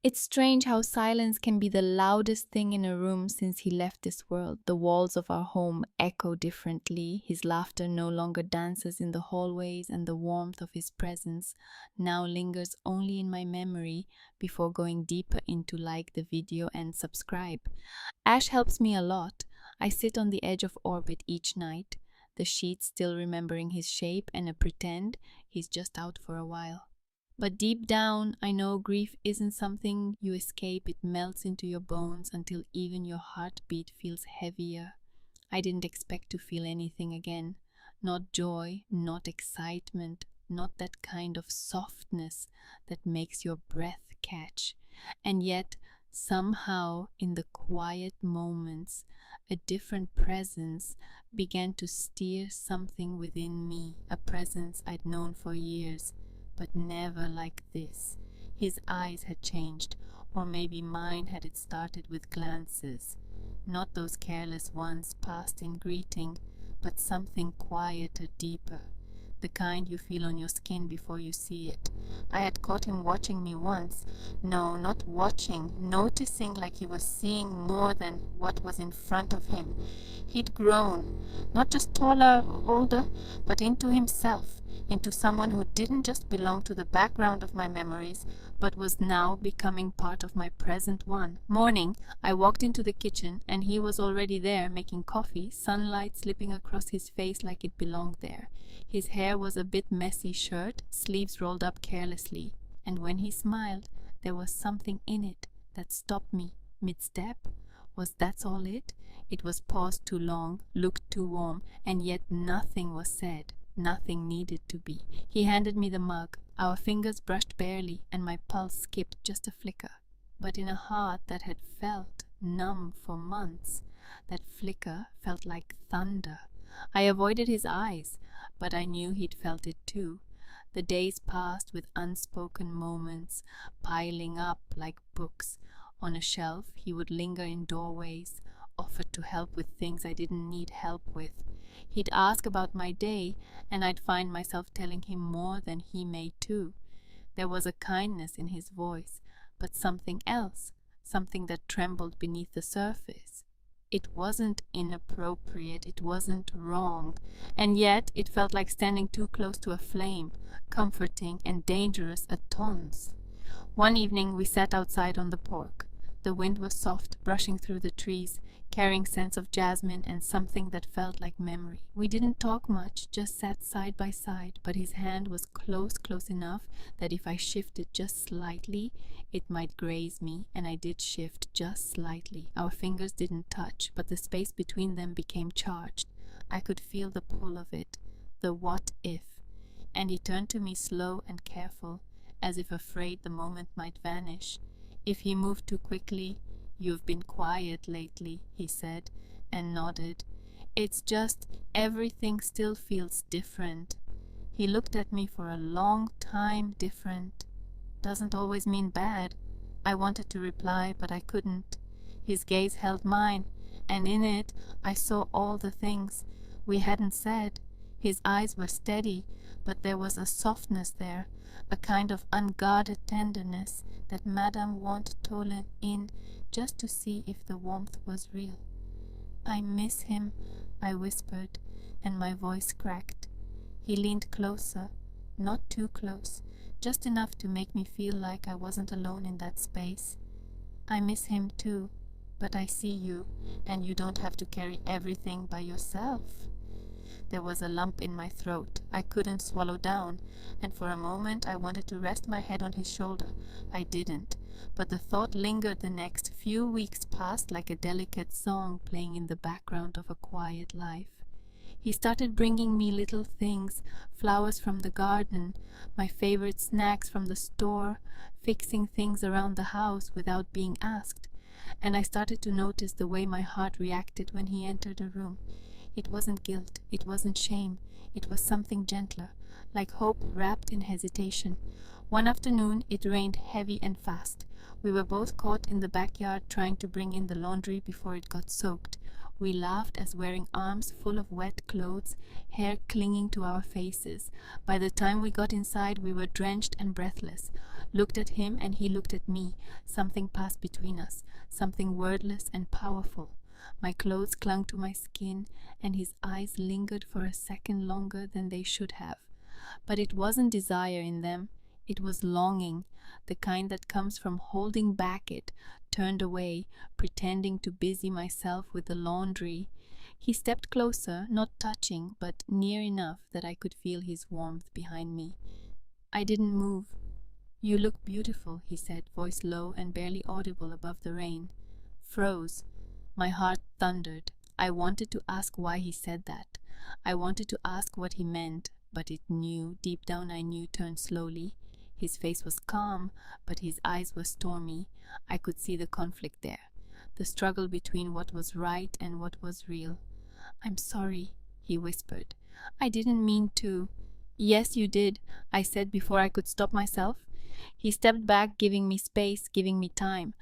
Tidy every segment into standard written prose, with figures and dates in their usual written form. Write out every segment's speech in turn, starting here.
It's strange how silence can be the loudest thing in a room since he left this world. The walls of our home echo differently. His laughter no longer dances in the hallways, and the warmth of his presence now lingers only in my memory before going deeper into like the video and subscribe. Ash helps me a lot. I sit on the edge of orbit each night, the sheets still remembering his shape and a pretend he's just out for a while. But deep down, I know grief isn't something you escape. It melts into your bones until even your heartbeat feels heavier. I didn't expect to feel anything again. Not joy, not excitement, not that kind of softness that makes your breath catch. And yet, somehow, in the quiet moments, a different presence began to steer something within me, a presence I'd known for years. But never like this. His eyes had changed, or maybe mine had it started with glances. Not those careless ones passed in greeting, but something quieter, deeper. The kind you feel on your skin before you see it. I had caught him watching me once. No, not watching, noticing like he was seeing more than what was in front of him. He'd grown, not just taller or older, but into himself. Into someone who didn't just belong to the background of my memories, but was now becoming part of my present one. Morning, I walked into the kitchen and he was already there making coffee, sunlight slipping across his face like it belonged there. His hair was a bit messy shirt, sleeves rolled up carelessly, and when he smiled, there was something in it that stopped me mid-step. Was that all it? It was paused too long, looked too warm, and yet nothing was said. Nothing needed to be. He handed me the mug. Our fingers brushed barely, and my pulse skipped just a flicker. But in a heart that had felt numb for months, that flicker felt like thunder. I avoided his eyes, but I knew he'd felt it too. The days passed with unspoken moments, piling up like books. On a shelf, he would linger in doorways, offered to help with things I didn't need help with. He'd ask about my day, and I'd find myself telling him more than he may too. There was a kindness in his voice, but something else, something that trembled beneath the surface. It wasn't inappropriate, it wasn't wrong, and yet it felt like standing too close to a flame, comforting and dangerous at times. One evening we sat outside on the porch. The wind was soft, brushing through the trees, carrying scents of jasmine and something that felt like memory. We didn't talk much, just sat side by side, but his hand was close enough that if I shifted just slightly, it might graze me, and I did shift just slightly. Our fingers didn't touch, but the space between them became charged. I could feel the pull of it, the what if. And he turned to me slow and careful, as if afraid the moment might vanish. If he moved too quickly, "You've been quiet lately," he said, and nodded. "It's just everything still feels different." He looked at me for a long time. Different doesn't always mean bad. I wanted to reply, but I couldn't. His gaze held mine, and in it I saw all the things we hadn't said. His eyes were steady, but there was a softness there, a kind of unguarded tenderness that Madame wanted Tolan in just to see if the warmth was real. "I miss him," I whispered, and my voice cracked. He leaned closer, not too close, just enough to make me feel like I wasn't alone in that space. "I miss him too, but I see you, and you don't have to carry everything by yourself." There was a lump in my throat I couldn't swallow down, and for a moment I wanted to rest my head on his shoulder. I didn't, but the thought lingered. The next few weeks passed like a delicate song playing in the background of a quiet life. He started bringing me little things, flowers from the garden, my favorite snacks from the store, fixing things around the house without being asked, and I started to notice the way my heart reacted when he entered a room. It wasn't guilt, it wasn't shame, it was something gentler, like hope wrapped in hesitation. One afternoon it rained heavy and fast. We were both caught in the backyard trying to bring in the laundry before it got soaked. We laughed as wearing arms full of wet clothes, hair clinging to our faces. By the time we got inside we were drenched and breathless. looked at him and he looked at me. Something passed between us, something wordless and powerful. My clothes clung to my skin, and his eyes lingered for a second longer than they should have. But it wasn't desire in them, it was longing, the kind that comes from holding back it, turned away, pretending to busy myself with the laundry. He stepped closer, not touching, but near enough that I could feel his warmth behind me. I didn't move. "You look beautiful," he said, voice low and barely audible above the rain. Froze. My heart thundered. I wanted to ask why he said that. I wanted to ask what he meant, but it knew, deep down I knew, turned slowly. His face was calm, but his eyes were stormy. I could see the conflict there, the struggle between what was right and what was real. "I'm sorry," he whispered. "I didn't mean to." "Yes, you did," I said before I could stop myself. He stepped back, giving me space, giving me time.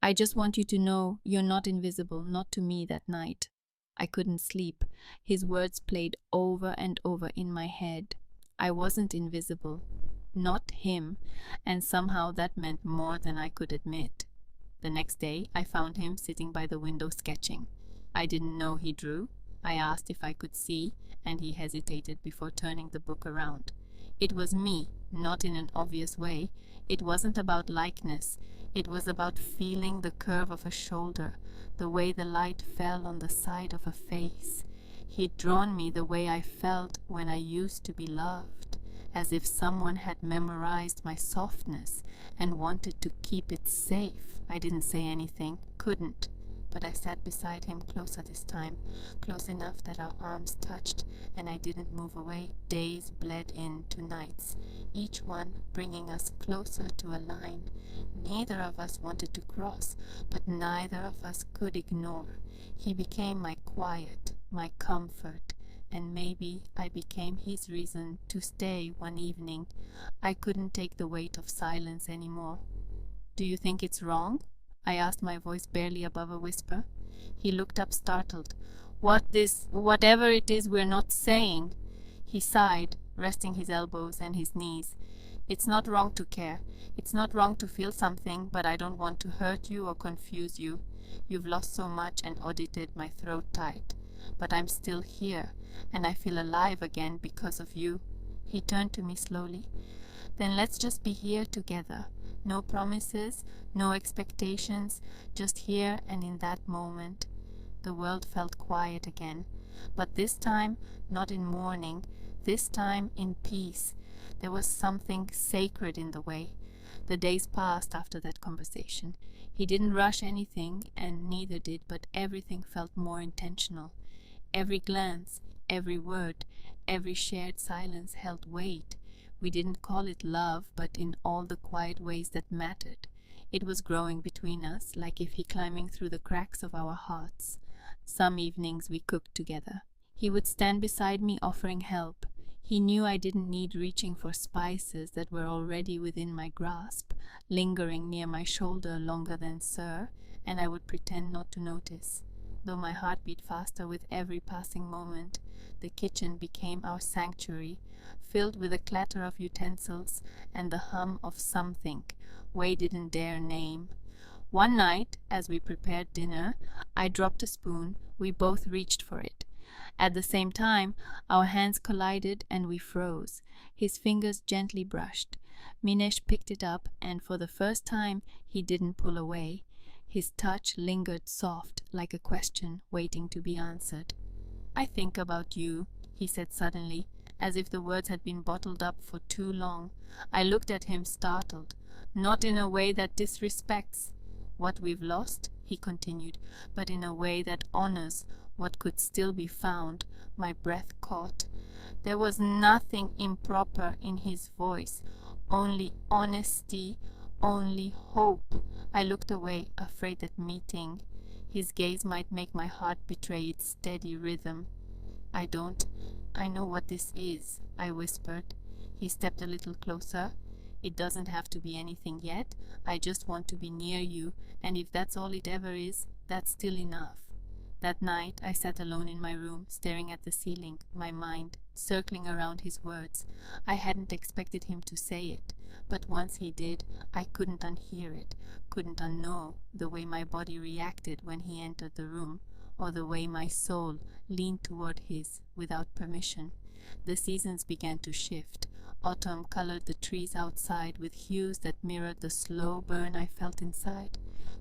"I just want you to know you're not invisible, not to me that night." I couldn't sleep. His words played over and over in my head. I wasn't invisible. Not him. And somehow that meant more than I could admit. The next day, I found him sitting by the window sketching. I didn't know he drew. I asked if I could see, and he hesitated before turning the book around. It was me, not in an obvious way. It wasn't about likeness. It was about feeling the curve of a shoulder, the way the light fell on the side of a face. He'd drawn me the way I felt when I used to be loved, as if someone had memorized my softness and wanted to keep it safe. I didn't say anything, couldn't, but I sat beside him closer this time, close enough that our arms touched, and I didn't move away. Days bled into nights, each one bringing us closer to a line neither of us wanted to cross, but neither of us could ignore. He became my quiet, my comfort, and maybe I became his reason to stay one evening. I couldn't take the weight of silence anymore. "Do you think it's wrong?" I asked, my voice barely above a whisper. He looked up startled. Whatever it is we're not saying." He sighed, resting his elbows and his knees. "It's not wrong to care. It's not wrong to feel something, but I don't want to hurt you or confuse you. You've lost so much and audited my throat tight. But I'm still here, and I feel alive again because of you." He turned to me slowly. "Then let's just be here together. No promises, no expectations, just here and in that moment." The world felt quiet again, but this time not in mourning, this time in peace. There was something sacred in the way. The days passed after that conversation. He didn't rush anything, and neither did, but everything felt more intentional. Every glance, every word, every shared silence held weight. We didn't call it love, but in all the quiet ways that mattered. It was growing between us, like if he climbing through the cracks of our hearts. Some evenings we cooked together. He would stand beside me offering help. He knew I didn't need reaching for spices that were already within my grasp, lingering near my shoulder longer than "Sir," and I would pretend not to notice. Though my heart beat faster with every passing moment, the kitchen became our sanctuary, filled with the clatter of utensils and the hum of something Way didn't dare name. One night, as we prepared dinner, I dropped a spoon. We both reached for it. At the same time, our hands collided and we froze. His fingers gently brushed. Minesh picked it up, and for the first time, he didn't pull away. His touch lingered soft, like a question waiting to be answered. "I think about you," he said suddenly, as if the words had been bottled up for too long. I looked at him startled. "Not in a way that disrespects what we've lost," he continued, "but in a way that honors what could still be found." My breath caught. There was nothing improper in his voice, only honesty, only hope. I looked away, afraid that meeting his gaze might make my heart betray its steady rhythm. I know what this is," I whispered. He stepped a little closer. "It doesn't have to be anything yet. I just want to be near you, and if that's all it ever is, that's still enough." That night I sat alone in my room, staring at the ceiling, my mind circling around his words. I hadn't expected him to say it, but once he did, I couldn't unhear it, couldn't unknow the way my body reacted when he entered the room, or the way my soul leaned toward his without permission. The seasons began to shift. Autumn colored the trees outside with hues that mirrored the slow burn I felt inside.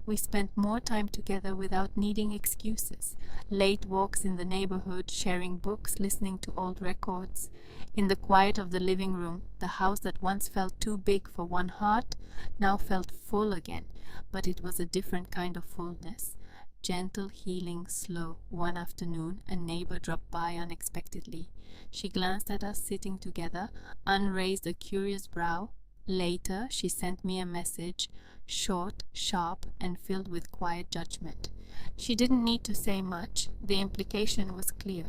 We spent more time together without needing excuses. Late walks in the neighborhood, sharing books, listening to old records. In the quiet of the living room, the house that once felt too big for one heart now felt full again, but it was a different kind of fullness. Gentle, healing, slow. One afternoon, a neighbor dropped by unexpectedly. She glanced at us sitting together, unraised a curious brow. Later, she sent me a message, short, sharp, and filled with quiet judgment. She didn't need to say much. The implication was clear.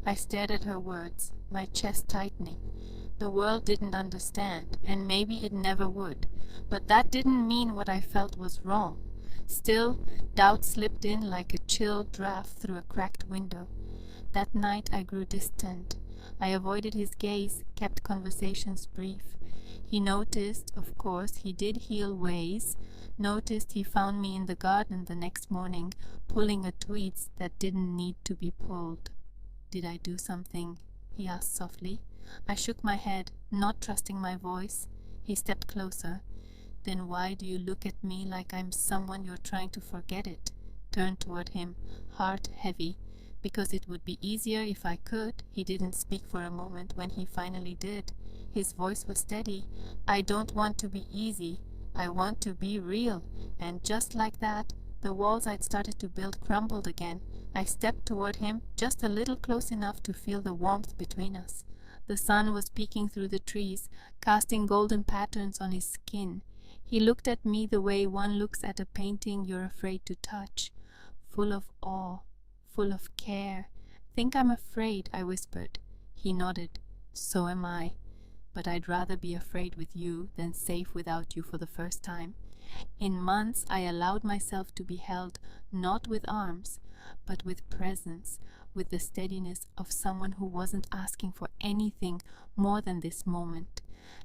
I stared at her words, my chest tightening. The world didn't understand, and maybe it never would. But that didn't mean what I felt was wrong. Still, doubt slipped in like a chill draft through a cracked window. That night I grew distant. I avoided his gaze, kept conversations brief. He noticed, of course, he did heal ways. Noticed he found me in the garden the next morning, pulling at tweeds that didn't need to be pulled. "Did I do something?" he asked softly. I shook my head, not trusting my voice. He stepped closer. "Then why do you look at me like I'm someone you're trying to forget it?" Turned toward him, heart heavy. "Because it would be easier if I could." He didn't speak for a moment. When he finally did, his voice was steady. "I don't want to be easy. I want to be real." And just like that, the walls I'd started to build crumbled again. I stepped toward him, just a little close enough to feel the warmth between us. The sun was peeking through the trees, casting golden patterns on his skin. He looked at me the way one looks at a painting you're afraid to touch, full of awe, full of care. "Think I'm afraid?" I whispered. He nodded. "So am I. But I'd rather be afraid with you than safe without you for the first time." In months I allowed myself to be held, not with arms, but with presence, with the steadiness of someone who wasn't asking for anything more than this moment.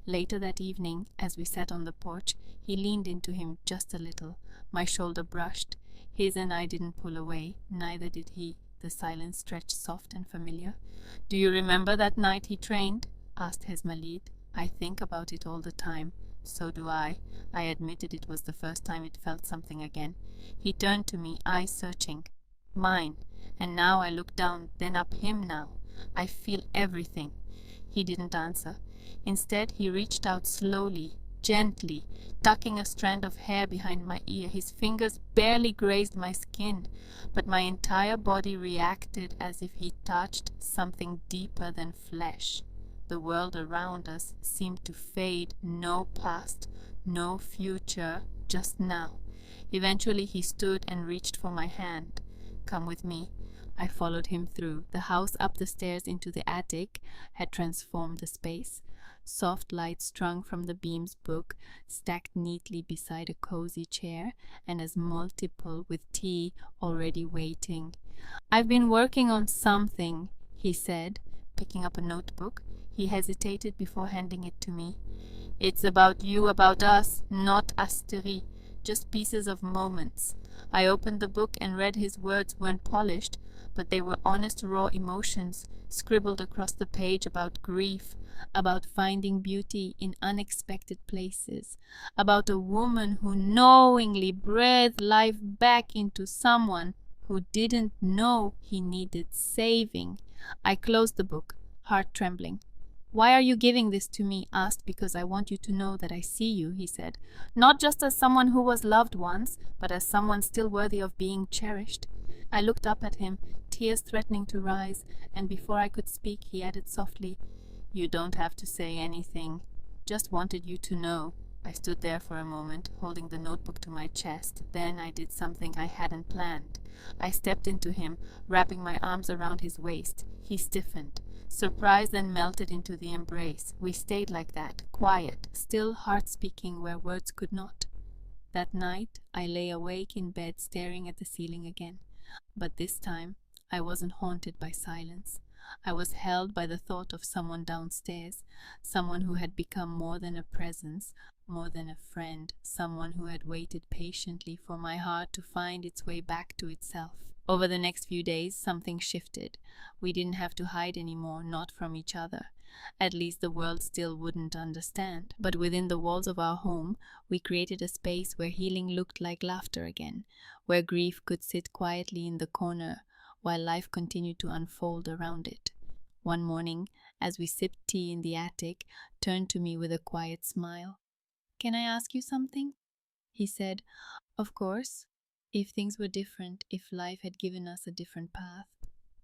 Later that evening, as we sat on the porch, he leaned into him just a little. My shoulder brushed. His and I didn't pull away, neither did he. The silence stretched soft and familiar. "Do you remember that night he trained?" asked Hesmalid. "I think about it all the time." "So do I." I admitted it was the first time it felt something again. He turned to me, eyes searching. Mine. And now I look down, then up him now. I feel everything. He didn't answer. Instead, he reached out slowly, gently, tucking a strand of hair behind my ear. His fingers barely grazed my skin, but my entire body reacted as if he touched something deeper than flesh. The world around us seemed to fade. No past, no future, just now. Eventually he stood and reached for my hand. "Come with me." I followed him through. The house up the stairs into the attic had transformed the space. Soft light strung from the beams, book stacked neatly beside a cozy chair, and as multiple with tea already waiting. "I've been working on something," he said, picking up a notebook. He hesitated before handing it to me. "It's about you, about us, not Asterie, just pieces of moments." I opened the book and read. His words weren't polished, but they were honest, raw emotions, scribbled across the page about grief, about finding beauty in unexpected places, about a woman who knowingly breathed life back into someone who didn't know he needed saving. I closed the book, heart trembling. "Why are you giving this to me?" asked. "Because I want you to know that I see you," he said. "Not just as someone who was loved once, but as someone still worthy of being cherished." I looked up at him, tears threatening to rise, and before I could speak, he added softly, "You don't have to say anything. Just wanted you to know." I stood there for a moment, holding the notebook to my chest. Then I did something I hadn't planned. I stepped into him, wrapping my arms around his waist. He stiffened. Surprised, and melted into the embrace. We stayed like that, quiet, still, heart speaking where words could not. That night I lay awake in bed staring at the ceiling again. But this time, I wasn't haunted by silence. I was held by the thought of someone downstairs, someone who had become more than a presence, more than a friend, someone who had waited patiently for my heart to find its way back to itself. Over the next few days, something shifted. We didn't have to hide anymore, not from each other. At least the world still wouldn't understand. But within the walls of our home, we created a space where healing looked like laughter again, where grief could sit quietly in the corner while life continued to unfold around it. One morning, as we sipped tea in the attic, turned to me with a quiet smile. "Can I ask you something?" he said. "Of course. If things were different, if life had given us a different path,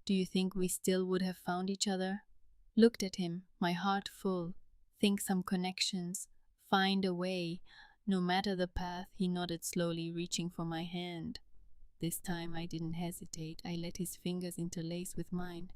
do you think we still would have found each other?" Looked at him, my heart full. Think some connections. Find a way. No matter the path, he nodded slowly, reaching for my hand. This time I didn't hesitate. I let his fingers interlace with mine.